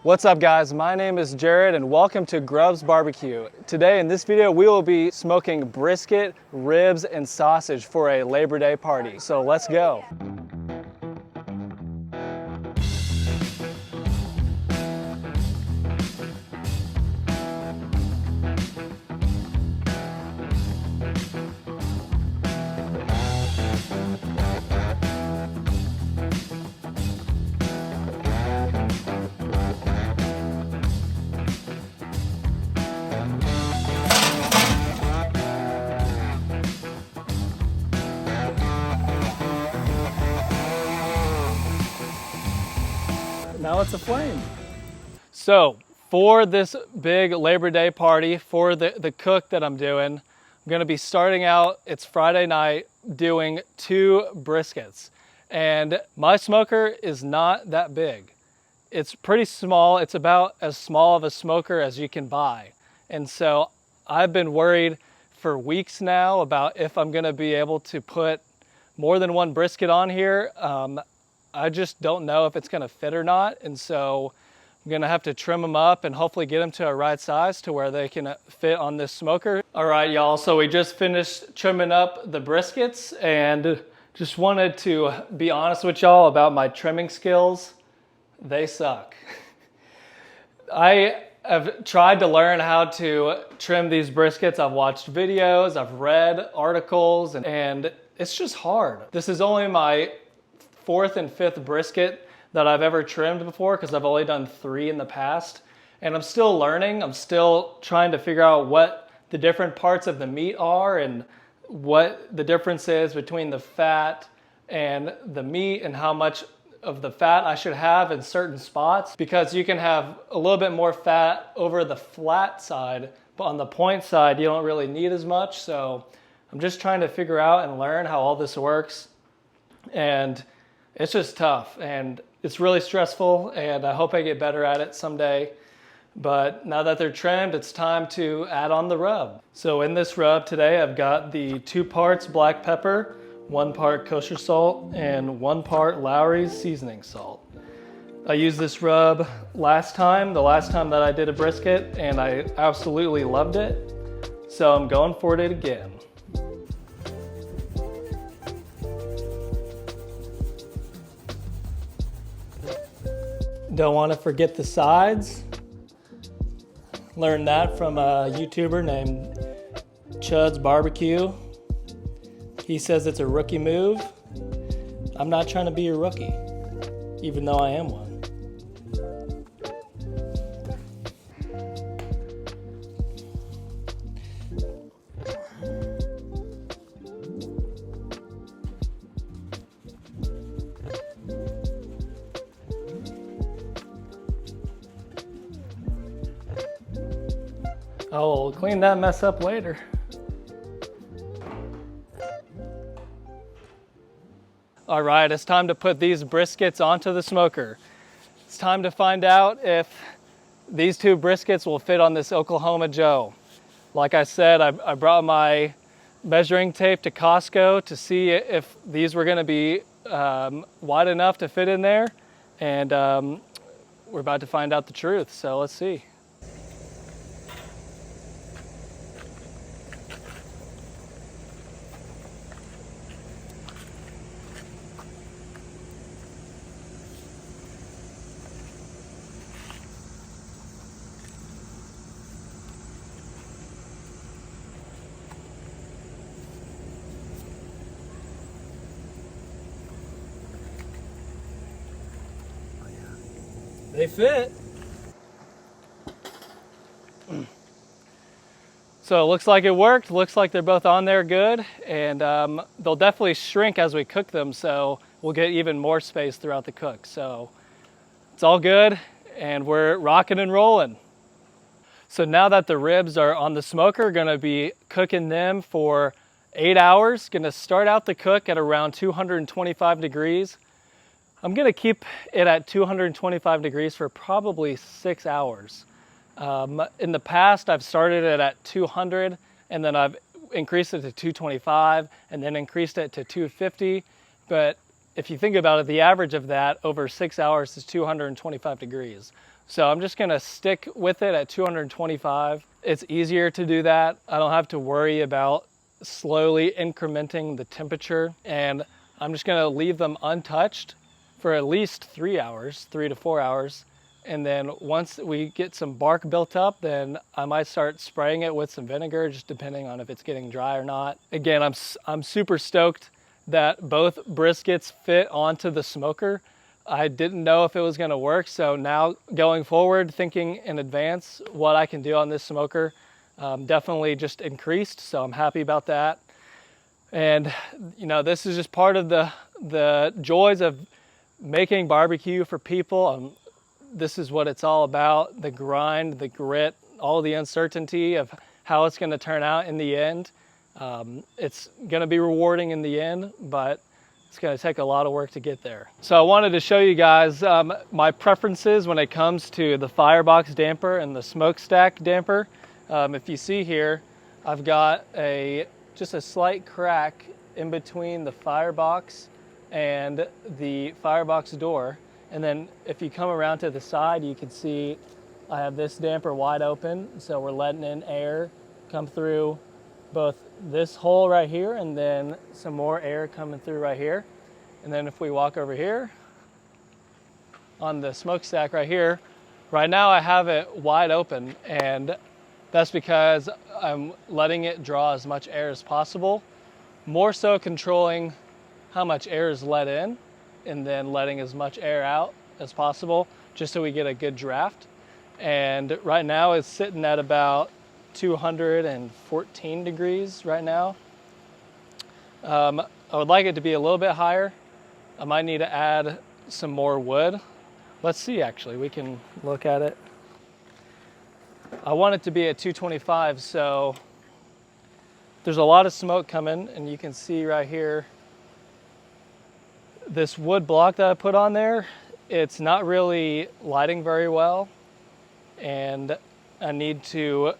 What's up guys, my name is Jared and welcome to Grubbs BBQ. Today in this video we will be smoking brisket, ribs, and sausage for a Labor Day party. So let's go. Now it's a flame. So for this big Labor Day party, for the cook that I'm doing, I'm gonna be starting out, it's Friday night, doing 2 briskets. And my smoker is not that big. It's pretty small. It's about as small of a smoker as you can buy. And so I've been worried for weeks now about if I'm gonna be able to put more than 1 brisket on here. I just don't know if it's gonna fit or not. And so I'm gonna have to trim them up and hopefully get them to a right size to where they can fit on this smoker. All right, y'all, so we just finished trimming up the briskets and just wanted to be honest with y'all about my trimming skills. They suck. I have tried to learn how to trim these briskets. I've watched videos, I've read articles, and it's just hard. This is only my 4th and 5th brisket that I've ever trimmed before because I've only done 3 in the past. And I'm still learning. I'm still trying to figure out what the different parts of the meat are and what the difference is between the fat and the meat and how much of the fat I should have in certain spots, because you can have a little bit more fat over the flat side, but on the point side, you don't really need as much. So I'm just trying to figure out and learn how all this works. And it's just tough and it's really stressful, and I hope I get better at it someday. But now that they're trimmed, it's time to add on the rub. So in this rub today, I've got the 2 parts black pepper, 1 part kosher salt, and 1 part Lowry's seasoning salt. I used this rub the last time that I did a brisket, and I absolutely loved it. So I'm going for it again. Don't want to forget the sides. Learned that from a YouTuber named Grubbs BBQ. He says it's a rookie move. I'm not trying to be a rookie, even though I am one. Oh, we'll clean that mess up later. All right, it's time to put these briskets onto the smoker. It's time to find out if these 2 briskets will fit on this Oklahoma Joe. Like I said, I brought my measuring tape to Costco to see if these were gonna be wide enough to fit in there. And we're about to find out the truth, so let's see. They fit. So it looks like it worked. Looks like they're both on there good. And they'll definitely shrink as we cook them, so we'll get even more space throughout the cook. So it's all good and we're rocking and rolling. So now that the ribs are on the smoker, gonna be cooking them for 8 hours. Gonna start out the cook at around 225 degrees. I'm gonna keep it at 225 degrees for probably 6 hours. In the past, I've started it at 200 and then I've increased it to 225 and then increased it to 250. But if you think about it, the average of that over 6 hours is 225 degrees. So I'm just gonna stick with it at 225. It's easier to do that. I don't have to worry about slowly incrementing the temperature, and I'm just gonna leave them untouched for at least 3 hours, 3 to 4 hours. And then once we get some bark built up, then I might start spraying it with some vinegar, just depending on if it's getting dry or not. Again, I'm super stoked that both briskets fit onto the smoker. I didn't know if it was gonna work, so now going forward, thinking in advance what I can do on this smoker, definitely just increased, so I'm happy about that. And you know, this is just part of the joys of making barbecue for people. This is what it's all about, the grind, the grit, all the uncertainty of how it's gonna turn out in the end. It's gonna be rewarding in the end, but it's gonna take a lot of work to get there. So I wanted to show you guys my preferences when it comes to the firebox damper and the smokestack damper. If you see here, I've got just a slight crack in between the firebox and the firebox door. And then if you come around to the side, you can see I have this damper wide open. So we're letting in air come through both this hole right here and then some more air coming through right here. And then if we walk over here on the smokestack right here, right now I have it wide open, and that's because I'm letting it draw as much air as possible, more so controlling how much air is let in and then letting as much air out as possible, just so we get a good draft. And right now it's sitting at about 214 degrees right now. I would like it to be a little bit higher. I might need to add some more wood. Let's see, actually, we can look at it. I want it to be at 225, so there's a lot of smoke coming, and you can see right here, this wood block that I put on there, it's not really lighting very well, and I need to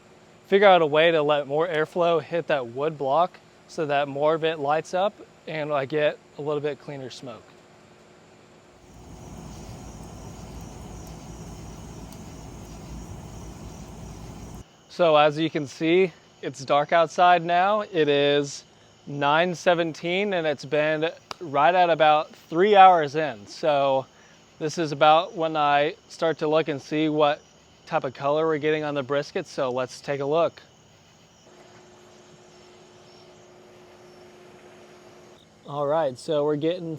figure out a way to let more airflow hit that wood block so that more of it lights up and I get a little bit cleaner smoke. So as you can see, it's dark outside now. It is 9:17 and it's been right at about 3 hours in. So this is about when I start to look and see what type of color we're getting on the brisket. So let's take a look. All right, so we're getting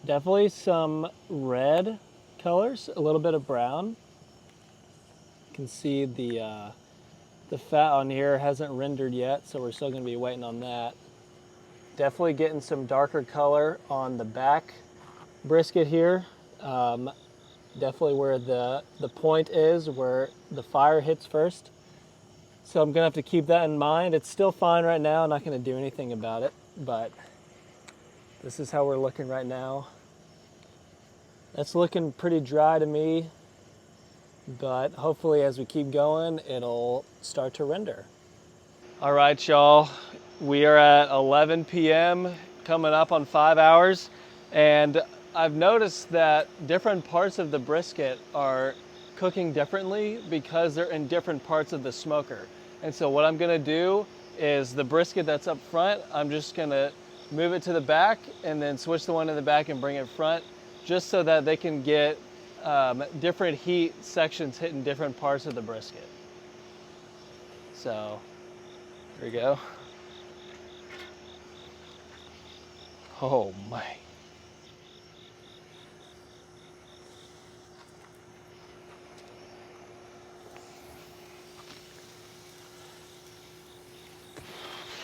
definitely some red colors, a little bit of brown. You can see the fat on here hasn't rendered yet, so we're still gonna be waiting on that. Definitely getting some darker color on the back brisket here. Definitely where the point is, where the fire hits first. So I'm gonna have to keep that in mind. It's still fine right now, I'm not gonna do anything about it, but this is how we're looking right now. That's looking pretty dry to me, but hopefully as we keep going, it'll start to render. All right, y'all, we are at 11 p.m., coming up on 5 hours, and I've noticed that different parts of the brisket are cooking differently because they're in different parts of the smoker. And so what I'm gonna do is the brisket that's up front, I'm just gonna move it to the back and then switch the one in the back and bring it front, just so that they can get different heat sections hitting different parts of the brisket. So, here we go. Oh my.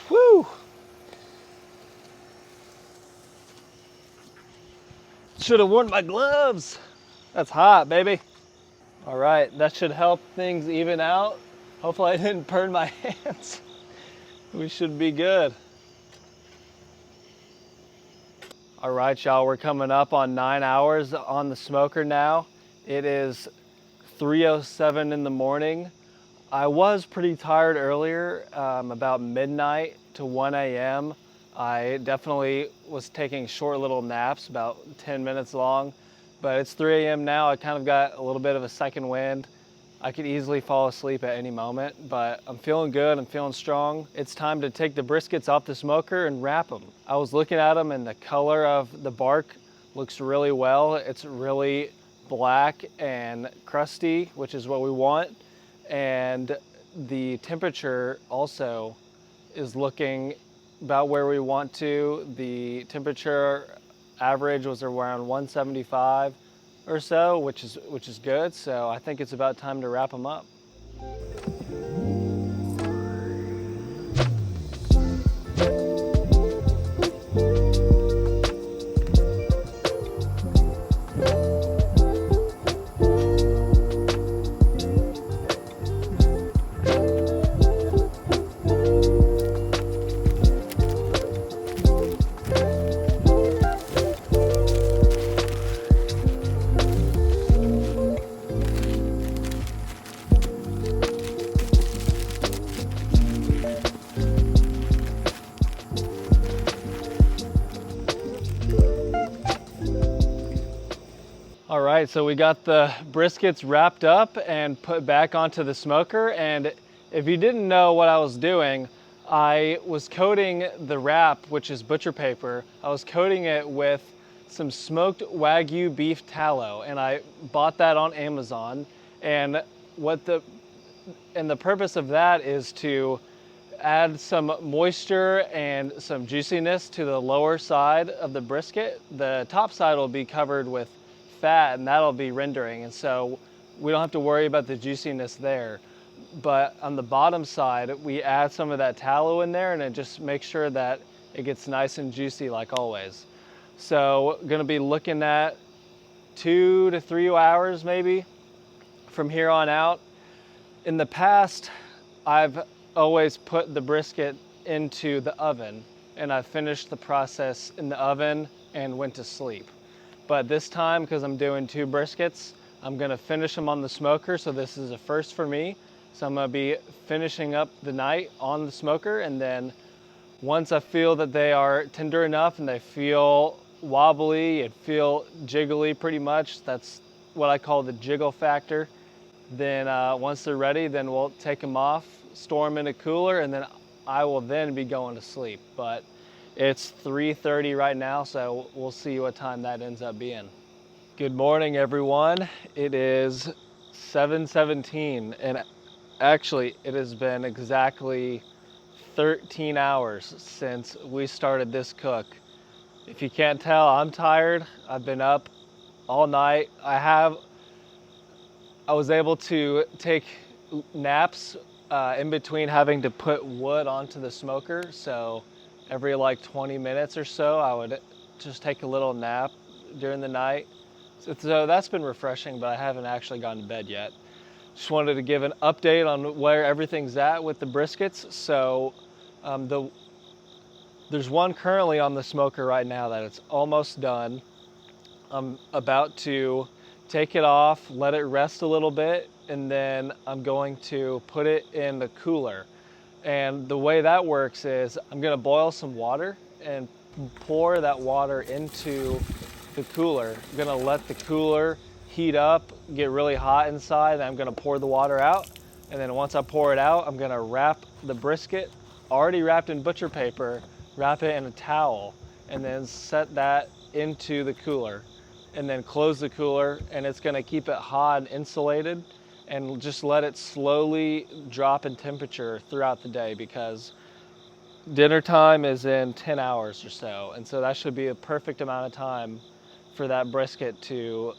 Woo! Should have worn my gloves. That's hot, baby. All right, that should help things even out. Hopefully I didn't burn my hands. We should be good. All right, y'all, we're coming up on 9 hours on the smoker now. It is 3:07 in the morning. I was pretty tired earlier, about midnight to 1 a.m. I definitely was taking short little naps, about 10 minutes long. but it's 3 a.m. now. I kind of got a little bit of a second wind. I could easily fall asleep at any moment, but I'm feeling good, I'm feeling strong. It's time to take the briskets off the smoker and wrap them. I was looking at them and the color of the bark looks really well. It's really black and crusty, which is what we want. And the temperature also is looking about where we want to. The temperature average was around 175 or so, which is good. So I think it's about time to wrap them up. All right, so we got the briskets wrapped up and put back onto the smoker. And if you didn't know what I was doing, I was coating the wrap, which is butcher paper. I was coating it with some smoked Wagyu beef tallow, and I bought that on Amazon. And the purpose of that is to add some moisture and some juiciness to the lower side of the brisket. The top side will be covered with fat, and that'll be rendering, and so we don't have to worry about the juiciness there. But on the bottom side, we add some of that tallow in there, and it just makes sure that it gets nice and juicy like always. So gonna be looking at 2 to 3 hours maybe from here on out. In the past, I've always put the brisket into the oven, and I finished the process in the oven and went to sleep. But this time, because I'm doing 2 briskets, I'm gonna finish them on the smoker, so this is a first for me. So I'm gonna be finishing up the night on the smoker, and then once I feel that they are tender enough and they feel wobbly and feel jiggly pretty much, that's what I call the jiggle factor, then once they're ready, then we'll take them off, store them in a cooler, and then I will then be going to sleep. But it's 3:30 right now, so we'll see what time that ends up being. Good morning, everyone. It is 7:17, and actually it has been exactly 13 hours since we started this cook. If you can't tell, I'm tired. I've been up all night. I was able to take naps in between having to put wood onto the smoker, so every like 20 minutes or so, I would just take a little nap during the night. So that's been refreshing, but I haven't actually gone to bed yet. Just wanted to give an update on where everything's at with the briskets. So there's one currently on the smoker right now that it's almost done. I'm about to take it off, let it rest a little bit, and then I'm going to put it in the cooler. And the way that works is I'm gonna boil some water and pour that water into the cooler. I'm gonna let the cooler heat up, get really hot inside, and I'm gonna pour the water out. And then once I pour it out, I'm gonna wrap the brisket, already wrapped in butcher paper, wrap it in a towel, and then set that into the cooler. And then close the cooler, and it's gonna keep it hot and insulated, and just let it slowly drop in temperature throughout the day, because dinner time is in 10 hours or so. And so that should be a perfect amount of time for that brisket to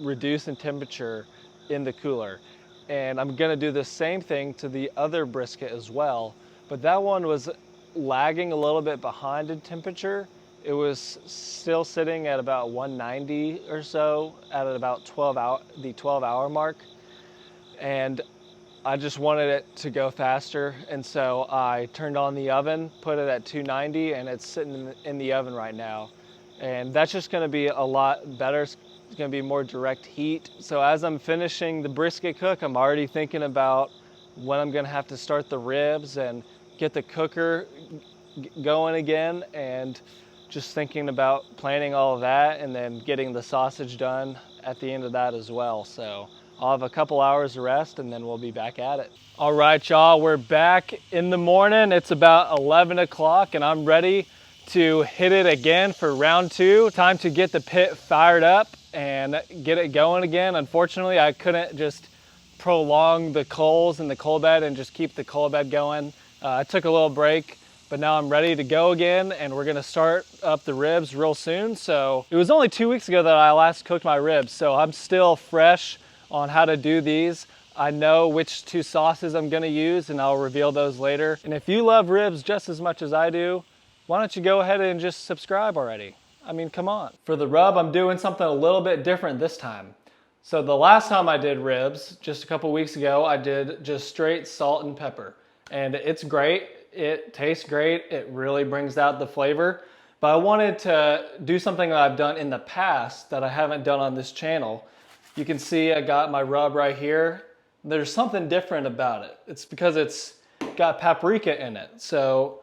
reduce in temperature in the cooler. And I'm gonna do the same thing to the other brisket as well, but that one was lagging a little bit behind in temperature. It was still sitting at about 190 or so at about the 12-hour mark. And I just wanted it to go faster, and so I turned on the oven, put it at 290, and it's sitting in the oven right now. And that's just gonna be a lot better. It's gonna be more direct heat. So as I'm finishing the brisket cook, I'm already thinking about when I'm gonna have to start the ribs and get the cooker going again. And just thinking about planning all of that and then getting the sausage done at the end of that as well. So I'll have a couple hours of rest and then we'll be back at it. All right, y'all, we're back in the morning. It's about 11 o'clock and I'm ready to hit it again for round 2. Time to get the pit fired up and get it going again. Unfortunately, I couldn't just prolong the coals in the coal bed and just keep the coal bed going. I took a little break, but now I'm ready to go again, and we're gonna start up the ribs real soon. So it was only 2 weeks ago that I last cooked my ribs, so I'm still fresh on how to do these. I know which 2 sauces I'm gonna use, and I'll reveal those later. And if you love ribs just as much as I do, why don't you go ahead and just subscribe already? I mean, come on. For the rub, I'm doing something a little bit different this time. So the last time I did ribs, just a couple weeks ago, I did just straight salt and pepper. And it's great, it tastes great, it really brings out the flavor. But I wanted to do something that I've done in the past that I haven't done on this channel. You can see I got my rub right here. There's something different about it. It's because it's got paprika in it. So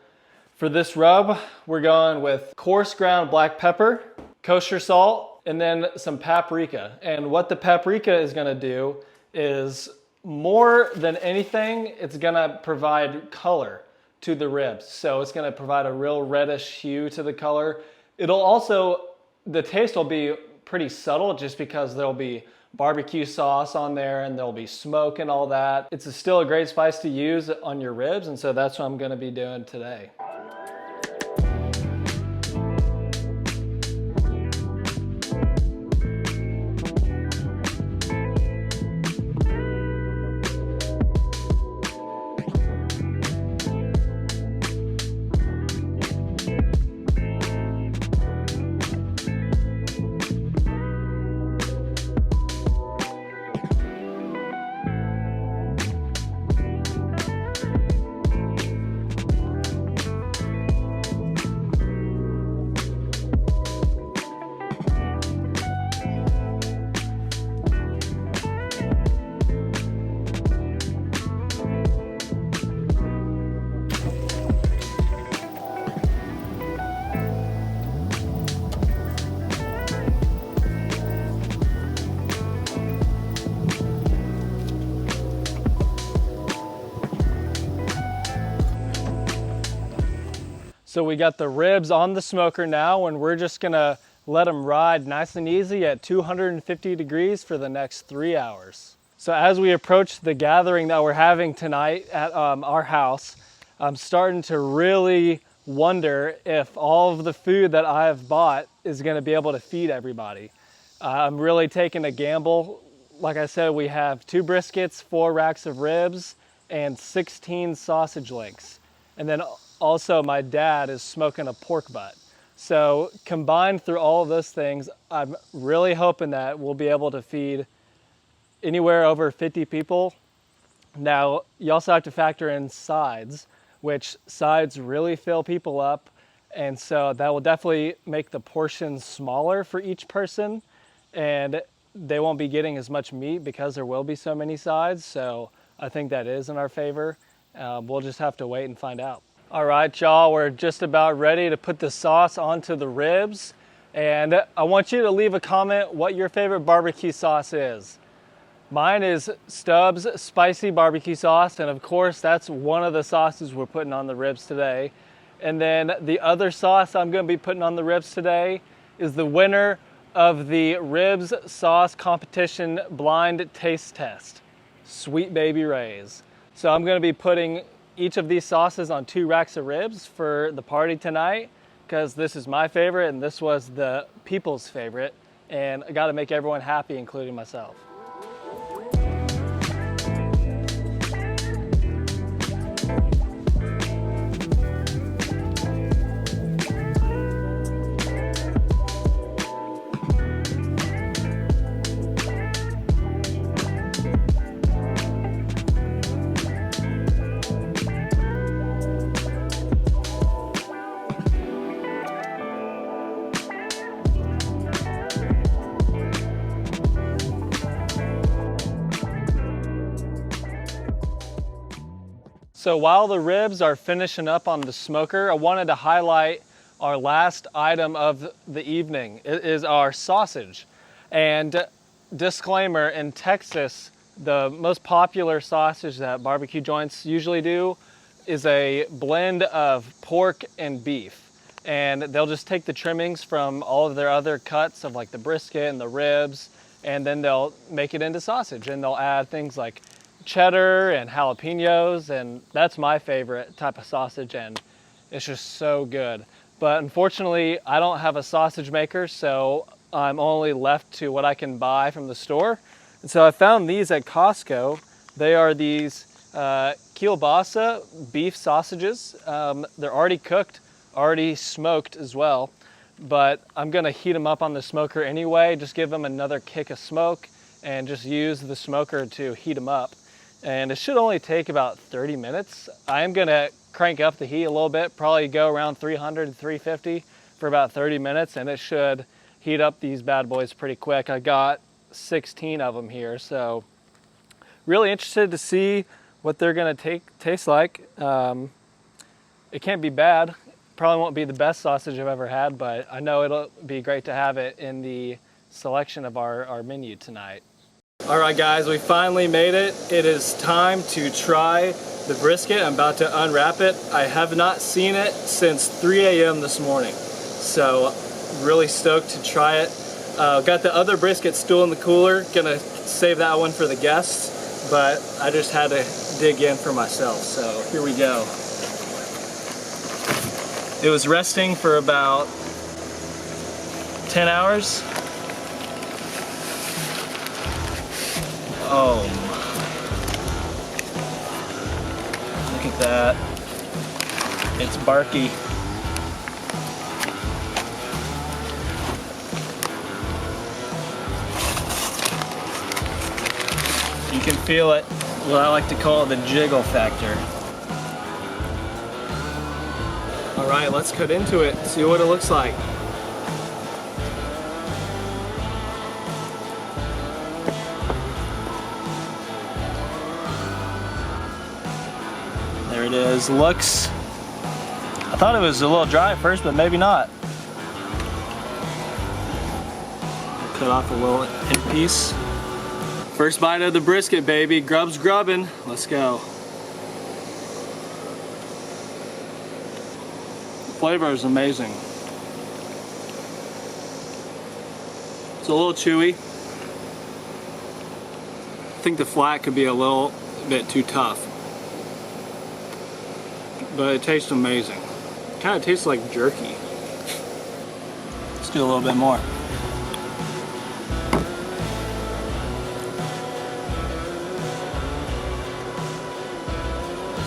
for this rub, we're going with coarse ground black pepper, kosher salt, and then some paprika. And what the paprika is gonna do is, more than anything, it's gonna provide color to the ribs. So it's gonna provide a real reddish hue to the color. It'll also, the taste will be pretty subtle just because there'll be barbecue sauce on there and there'll be smoke and all that. It's still a great spice to use on your ribs, and so that's what I'm gonna be doing today. So we got the ribs on the smoker now, and we're just gonna let them ride nice and easy at 250 degrees for the next 3 hours. So as we approach the gathering that we're having tonight at our house, I'm starting to really wonder if all of the food that I have bought is gonna be able to feed everybody. I'm really taking a gamble. Like I said, we have 2 briskets, 4 racks of ribs, and 16 sausage links. And then also, my dad is smoking a pork butt. So combined through all of those things, I'm really hoping that we'll be able to feed anywhere over 50 people. Now, you also have to factor in sides, which sides really fill people up. And so that will definitely make the portions smaller for each person. And they won't be getting as much meat because there will be so many sides. So I think that is in our favor. We'll just have to wait and find out. All right, y'all, we're just about ready to put the sauce onto the ribs. And I want you to leave a comment what your favorite barbecue sauce is. Mine is Stubbs spicy barbecue sauce. And of course, that's one of the sauces we're putting on the ribs today. And then the other sauce I'm gonna be putting on the ribs today is the winner of the ribs sauce competition blind taste test, Sweet Baby Ray's. So I'm gonna be putting each of these sauces on 2 racks of ribs for the party tonight, because this is my favorite and this was the people's favorite, and I gotta make everyone happy, including myself. So while the ribs are finishing up on the smoker, I wanted to highlight our last item of the evening. It is our sausage. And disclaimer, in Texas, the most popular sausage that barbecue joints usually do is a blend of pork and beef. And they'll just take the trimmings from all of their other cuts of like the brisket and the ribs, and then they'll make it into sausage, and they'll add things like cheddar and jalapenos, and that's my favorite type of sausage, and it's just so good. But unfortunately, I don't have a sausage maker, so I'm only left to what I can buy from the store. And so I found these at Costco. They are these kielbasa beef sausages. They're already cooked, already smoked as well, but I'm gonna heat them up on the smoker anyway, just give them another kick of smoke and just use the smoker to heat them up. And it should only take about 30 minutes. I am gonna crank up the heat a little bit, probably go around 300 to 350 for about 30 minutes, and it should heat up these bad boys pretty quick. I got 16 of them here, so really interested to see what they're gonna taste like. It can't be bad. Probably won't be the best sausage I've ever had, but I know it'll be great to have it in the selection of our menu tonight. All right guys, we finally made it. It is time to try the brisket. I'm about to unwrap it. I have not seen it since 3 a.m. this morning, so really stoked to try it. Got the other brisket still in the cooler, gonna save that one for the guests, but I just had to dig in for myself, so here we go. It was resting for about 10 hours. Oh, look at that. It's barky. You can feel it, what I like to call the jiggle factor. All right, let's cut into it, see what it looks like. There it is, looks, I thought it was a little dry at first, but maybe not. Cut off a little in piece. First bite of the brisket, baby. Grubbs grubbin', let's go. Flavor is amazing. It's a little chewy. I think the flat could be a little bit too tough, but it tastes amazing. It kind of tastes like jerky. Let's do a little bit more.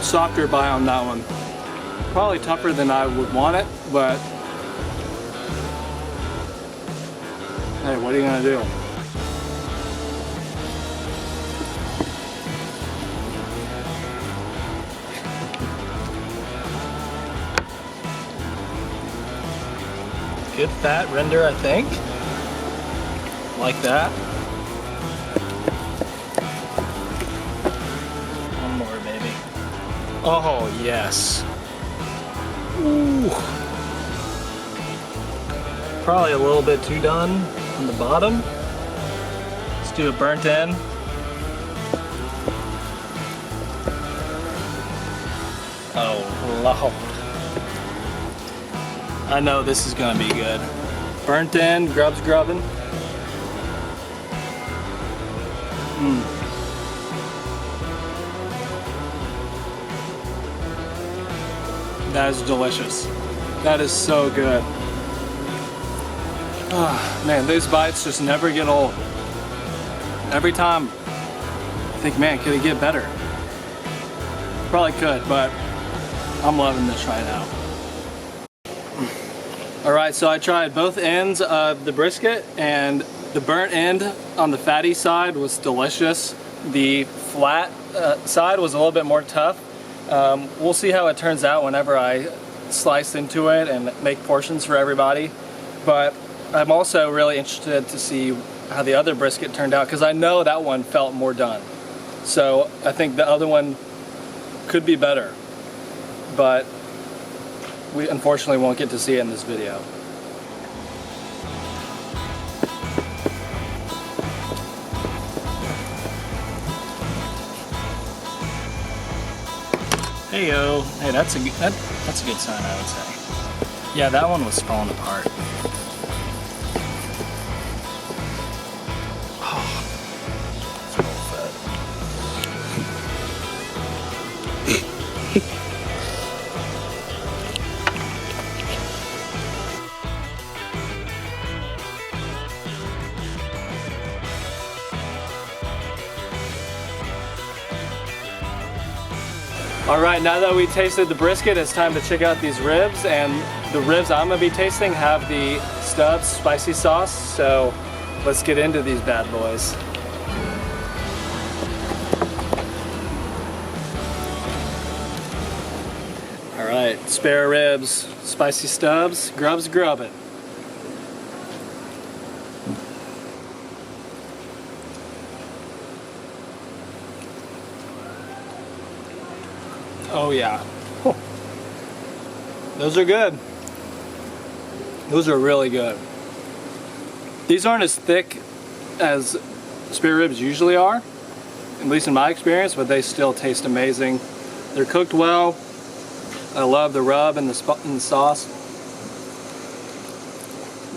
Softer bite on that one. Probably tougher than I would want it, but hey, what are you gonna do? Good fat render, I think. Like that. One more, baby. Oh, yes. Ooh. Probably a little bit too done on the bottom. Let's do a burnt end. Oh, Lord. I know this is gonna be good. Burnt end, Grubbs grubbin'. That is delicious. That is so good. Oh, man, these bites just never get old. Every time I think, man, could it get better? Probably could, but I'm loving this right now. All right, so I tried both ends of the brisket, and the burnt end on the fatty side was delicious. The flat side was a little bit more tough. We'll see how it turns out whenever I slice into it and make portions for everybody. But I'm also really interested to see how the other brisket turned out, because I know that one felt more done. So I think the other one could be better. But we unfortunately won't get to see it in this video. Heyo. Hey, that's a good sign, I would say. Yeah, that one was falling apart. All right, now that we tasted the brisket, it's time to check out these ribs. And the ribs I'm gonna be tasting have the Stubbs spicy sauce. So let's get into these bad boys. All right, spare ribs, spicy Stubbs, Grubbs grubbin'. Oh yeah. Oh. Those are good. Those are really good. These aren't as thick as spare ribs usually are, at least in my experience, but they still taste amazing. They're cooked well. I love the rub and the sauce.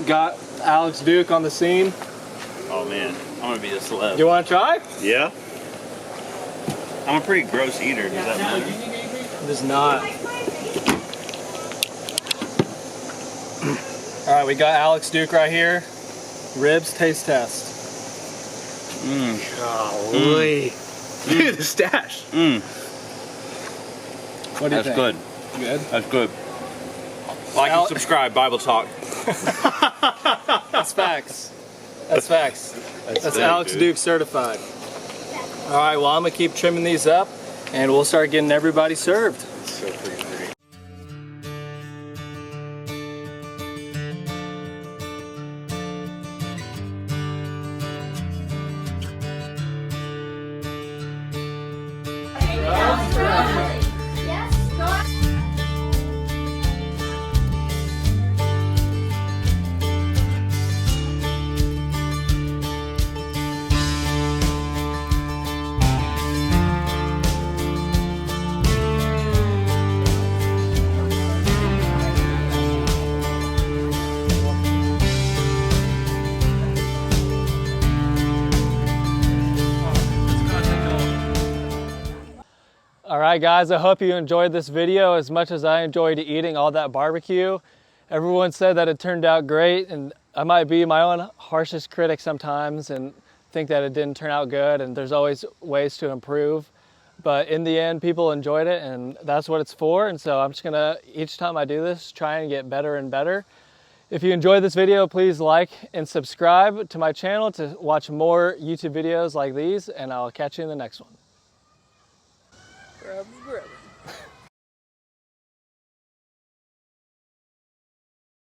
Got Alex Duke on the scene. Oh man, I'm gonna be a celeb. You want to try? Yeah. I'm a pretty gross eater. Does that matter? It does not. All right, we got Alex Duke right here. Ribs taste test. Golly. Dude, the stash. What do you think? That's good. Good? That's good. Like and subscribe, Bible Talk. That's facts. That's facts. That's sick, Alex dude. Duke certified. All right, well, I'm gonna keep trimming these up and we'll start getting everybody served. So pretty. All right, guys, I hope you enjoyed this video as much as I enjoyed eating all that barbecue. Everyone said that it turned out great, and I might be my own harshest critic sometimes and think that it didn't turn out good, and there's always ways to improve. But in the end, people enjoyed it, and that's what it's for. And so I'm just gonna, each time I do this, try and get better and better. If you enjoyed this video, please like and subscribe to my channel to watch more YouTube videos like these, and I'll catch you in the next one. Grubbs grubbin'.